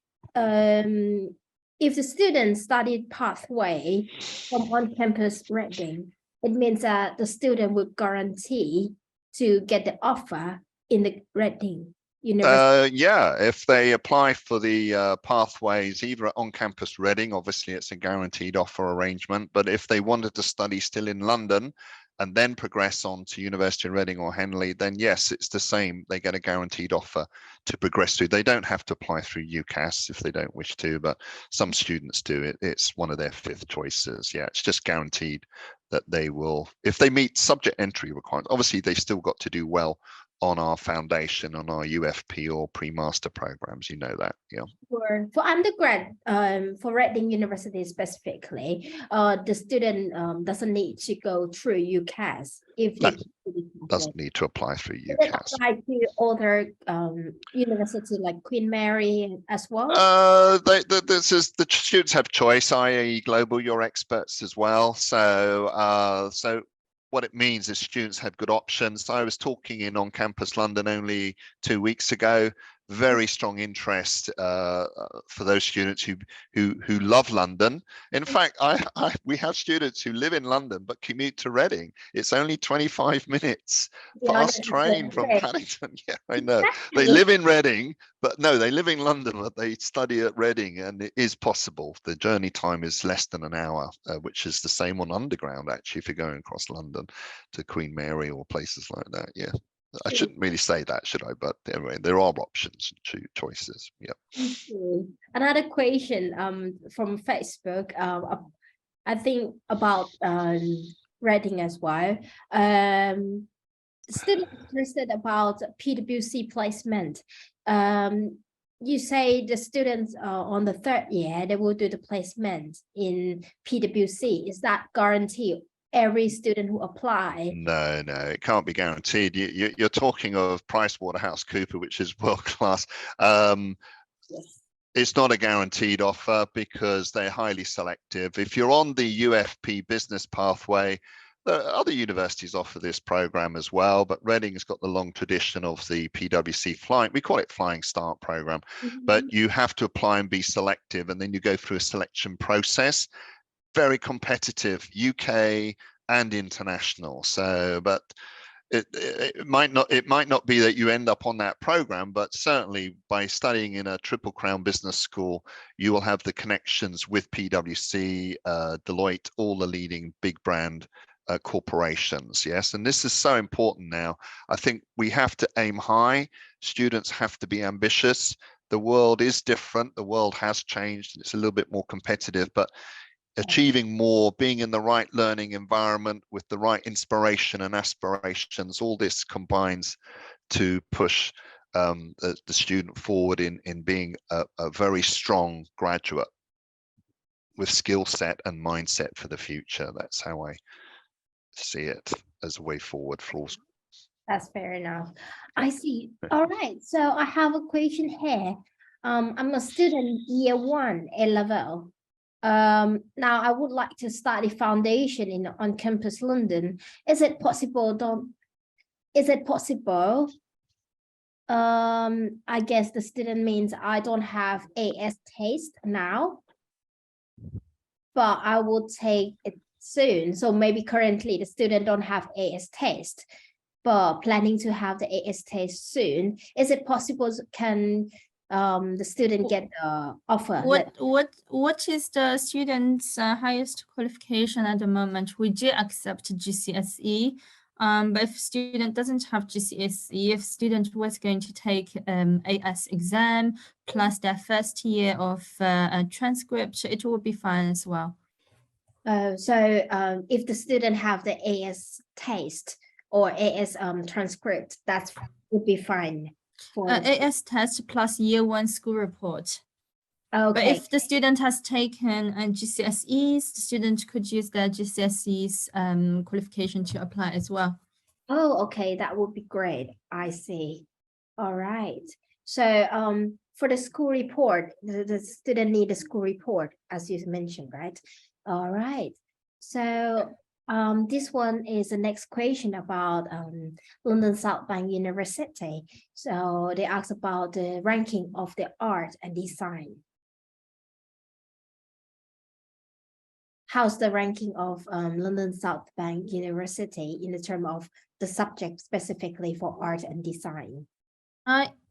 if the student studied pathway from on-campus Reading, it means that the student would guarantee to get the offer in the Reading University. Yeah, if they apply for the pathways either at on-campus Reading, obviously it's a guaranteed offer arrangement, but if they wanted to study still in London and then progress on to University of Reading or Henley, then yes, it's the same. They get a guaranteed offer to progress through. They don't have to apply through UCAS if they don't wish to, but some students do. It's one of their fifth choices. Yeah, it's just guaranteed that they will, if they meet subject entry requirements. Obviously, they've still got to do well on our foundation, on our UFP or pre-master programs, you know that, yeah. For undergrad, for Reading University specifically, the student doesn't need to go through UCAS if they doesn't need to apply through UCAS. Apply to other universities like Queen Mary as well. The students have choice. IAE Global, your experts as well. So what it means is students have good options. I was talking in on-campus London only 2 weeks ago. Very strong interest for those students who love London. In fact, we have students who live in London but commute to Reading. It's only 25 minutes fast train from Paddington. Yeah, I know. They live in Reading, but no, they live in London, but they study at Reading, and it is possible. The journey time is less than an hour, which is the same on underground actually if you're going across London to Queen Mary or places like that. Yeah. I shouldn't really say that, should I? But anyway, there are options and choices. Yeah. Another question from Facebook. I think about Reading as well. Students interested about PwC placement. you say the students on the third year, they will do the placement in PwC. Is that guarantee every student who apply? No, it can't be guaranteed. You're talking of PricewaterhouseCoopers, which is world class. Yes. It's not a guaranteed offer because they're highly selective. If you're on the UFP business pathway, the other universities offer this program as well, but Reading's got the long tradition of the PwC flying, we call it Flying Start program, but you have to apply and be selective, and then you go through a selection process, very competitive, UK and international. So, but it might not be that you end up on that program, but certainly by studying in a Triple Crown business school, you will have the connections with PwC, Deloitte, all the leading big brand corporations. Yes, and this is so important now. I think we have to aim high. Students have to be ambitious. The world is different. The world has changed. It's a little bit more competitive, but achieving more, being in the right learning environment with the right inspiration and aspirations, all this combines to push the student forward in being a very strong graduate with skill set and mindset for the future. That's how I see it as a way forward for all. That's fair enough. I see. All right. So I have a question here. I'm a student year 1 A level. Now I would like to study foundation in OnCampus London. Is it possible? I guess the student means I don't have AS taste now, but I will take it soon. So maybe currently the student don't have AS taste, but planning to have the AS taste soon. Is it possible? Can the student get the offer? What is the student's highest qualification at the moment? We do accept GCSE, but if student doesn't have GCSE, if student was going to take AS exam plus their first year of a transcript, it will be fine as well. So if the student have the AS test or AS transcript, that would be fine. For AS test plus year 1 school report. Okay. But if the student has taken GCSEs, the student could use their GCSEs qualification to apply as well. Oh, okay, that would be great. I see. All right. So for the school report, the student need a school report, as you mentioned, right? All right. So this one is the next question about London South Bank University. So they ask about the ranking of the art and design. How's the ranking of London South Bank University in the term of the subject specifically for art and design?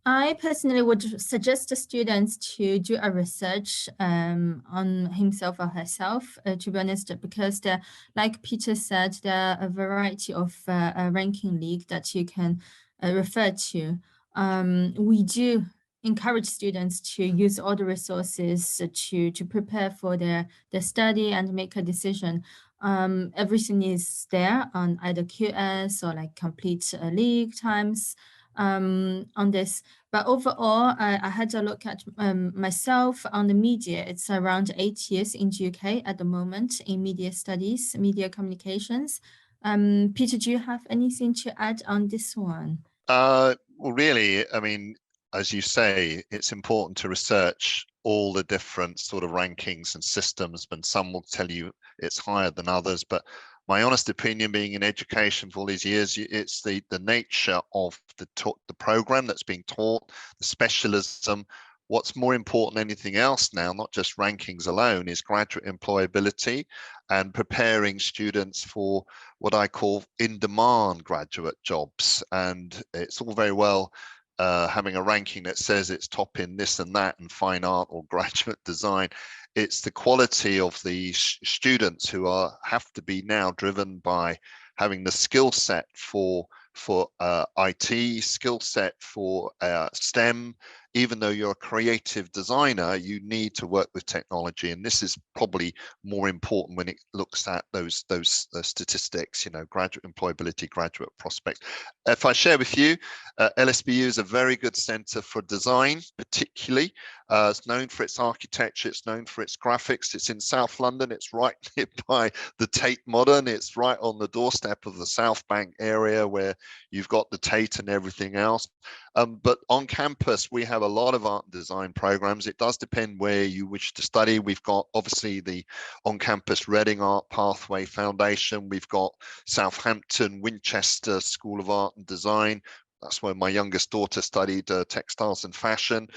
I personally would suggest the students to do a research on himself or herself, to be honest, because like Peter said, there are a variety of ranking league that you can refer to. We do encourage students to use all the resources to prepare for their study and make a decision. Everything is there on either QS or like complete league times on this. But overall, I had a look at myself on the media. It's around 8 years in the UK at the moment in media studies, media communications. Peter, do you have anything to add on this one? Well, really, I mean, as you say, it's important to research all the different sort of rankings and systems, and some will tell you it's higher than others. But my honest opinion, being in education for all these years, it's the nature of the program that's being taught, the specialism. What's more important than anything else now, not just rankings alone, is graduate employability and preparing students for what I call in-demand graduate jobs. And it's all very well having a ranking that says it's top in this and that and fine art or graduate design. It's the quality of the students who have to be now driven by having the skill set for IT, skill set for STEM, even though you're a creative designer, you need to work with technology, and this is probably more important when it looks at those statistics, you know, graduate employability, graduate prospects. If I share with you, LSBU is a very good center for design, particularly. It's known for its architecture, it's known for its graphics. It's in South London, it's right nearby the Tate Modern, it's right on the doorstep of the South Bank area where you've got the Tate and everything else. But on campus, we have a lot of art and design programs. It does depend where you wish to study. We've got obviously the on-campus Reading Art Pathway Foundation. We've got Southampton, Winchester School of Art and Design. That's where my youngest daughter studied textiles and fashion.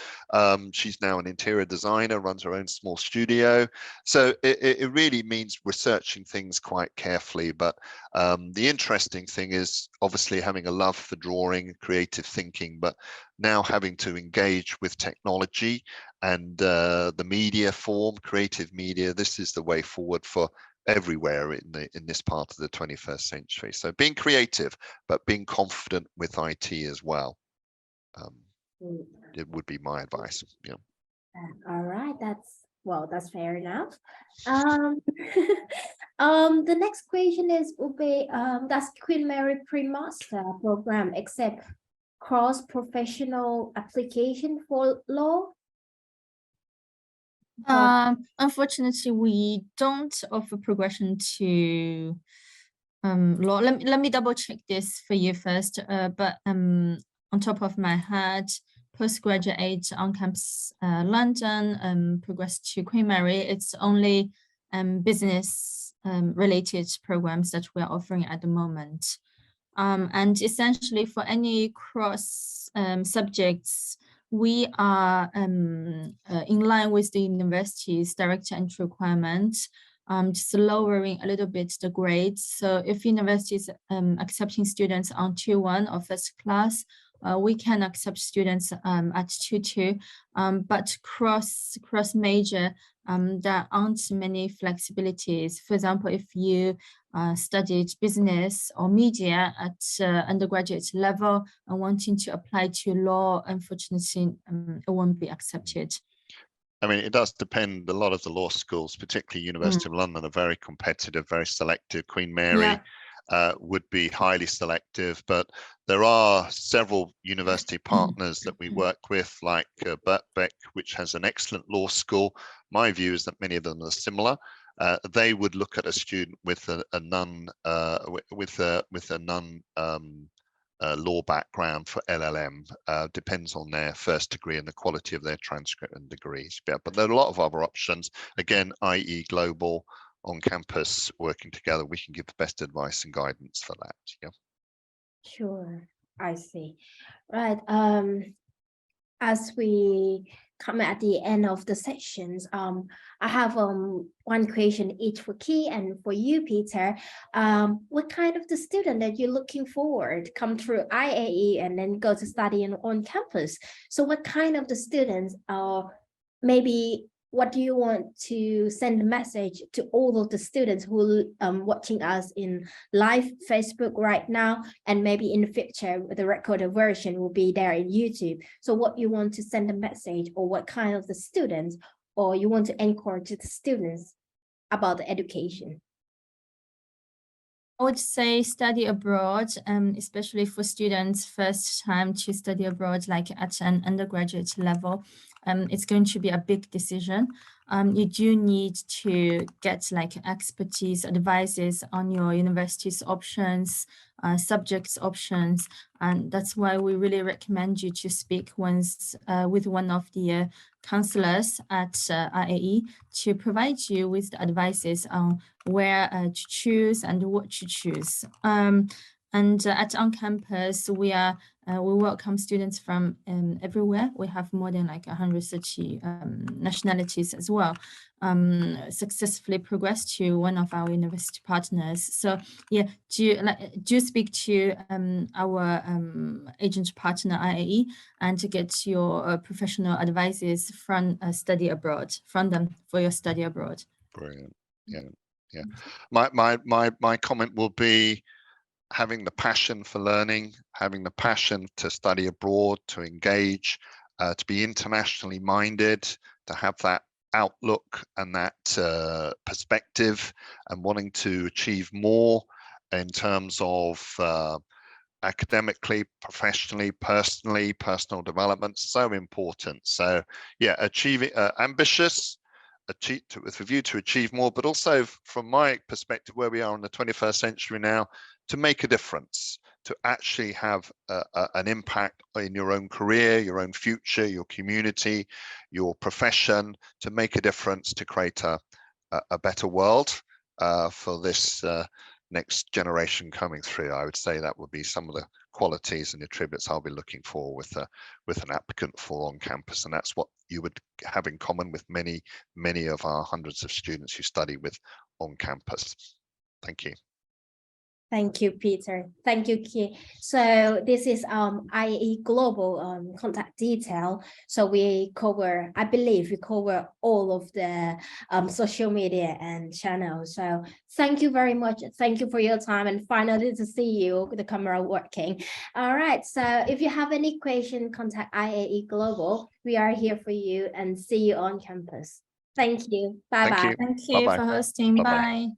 She's now an interior designer, runs her own small studio. So it really means researching things quite carefully. But the interesting thing is obviously having a love for drawing, creative thinking, but now having to engage with technology and the media form, creative media. This is the way forward for everywhere in this part of the 21st century. So being creative, but being confident with IT as well. It would be my advice. Yeah. All right, that's fair enough. The next question will be, does Queen Mary Pre-Master program accept cross-professional application for law? Unfortunately, we don't offer progression to law. Let me double check this for you first. But on top of my head, postgraduate on campus London, progress to Queen Mary. It's only business related programs that we're offering at the moment. And essentially for any cross subjects, we are in line with the university's direct entry requirements, just lowering a little bit the grades. So if university is accepting students on Tier 1 or first class, we can accept students at Tier 2, but cross major, there aren't many flexibilities. For example, if you studied business or media at undergraduate level and wanting to apply to law, unfortunately, it won't be accepted. I mean, it does depend. A lot of the law schools, particularly University of London, are very competitive, very selective. Queen Mary would be highly selective, but there are several university partners that we work with, like Birkbeck, which has an excellent law school. My view is that many of them are similar. They would look at a student with a non law background for LLM. Depends on their first degree and the quality of their transcript and degrees. Yeah, but there are a lot of other options. Again, IE Global, on campus, working together, we can give the best advice and guidance for that. Yeah. Sure, I see. Right. As we come at the end of the sessions, I have one question each for Key and for you, Peter. What kind of the student that you're looking forward come through IAE and then go to study on campus? So what kind of the students maybe what do you want to send a message to all of the students who are watching us in live Facebook right now, and maybe in the future the recorded version will be there in YouTube? So what you want to send a message, or what kind of the students, or you want to encourage the students about the education? I would say study abroad, especially for students first time to study abroad, like at an undergraduate level. It's going to be a big decision. You do need to get like expertise, advices on your university's options, subjects options, and that's why we really recommend you to speak once with one of the counselors at IAE to provide you with the advices on where to choose and what to choose. And at OnCampus, we welcome students from everywhere. We have more than like 130 nationalities as well. Successfully progressed to one of our university partners. So yeah, do speak to our agent partner IAE and to get your professional advices from them for your study abroad. Brilliant. Yeah. My comment will be having the passion for learning, having the passion to study abroad, to engage, to be internationally minded, to have that outlook and that perspective, and wanting to achieve more in terms of academically, professionally, personally, personal development, so important. So yeah, achieving ambitious, with a view to achieve more, but also from my perspective, where we are in the 21st century now, to make a difference, to actually have an impact in your own career, your own future, your community, your profession, to make a difference, to create a better world for this next generation coming through. I would say that would be some of the qualities and attributes I'll be looking for with an applicant for OnCampus, and that's what you would have in common with many of our hundreds of students who study with OnCampus. Thank you. Thank you, Peter. Thank you, Ki. So this is IAE Global contact detail. So we cover, I believe we cover all of the social media and channels. So thank you very much. Thank you for your time, and finally to see you with the camera working. All right. So if you have any question, contact IAE Global. We are here for you, and see you on campus. Thank you. Bye-bye. Thank you. Thank you Bye-bye. for hosting. Bye-bye. Bye.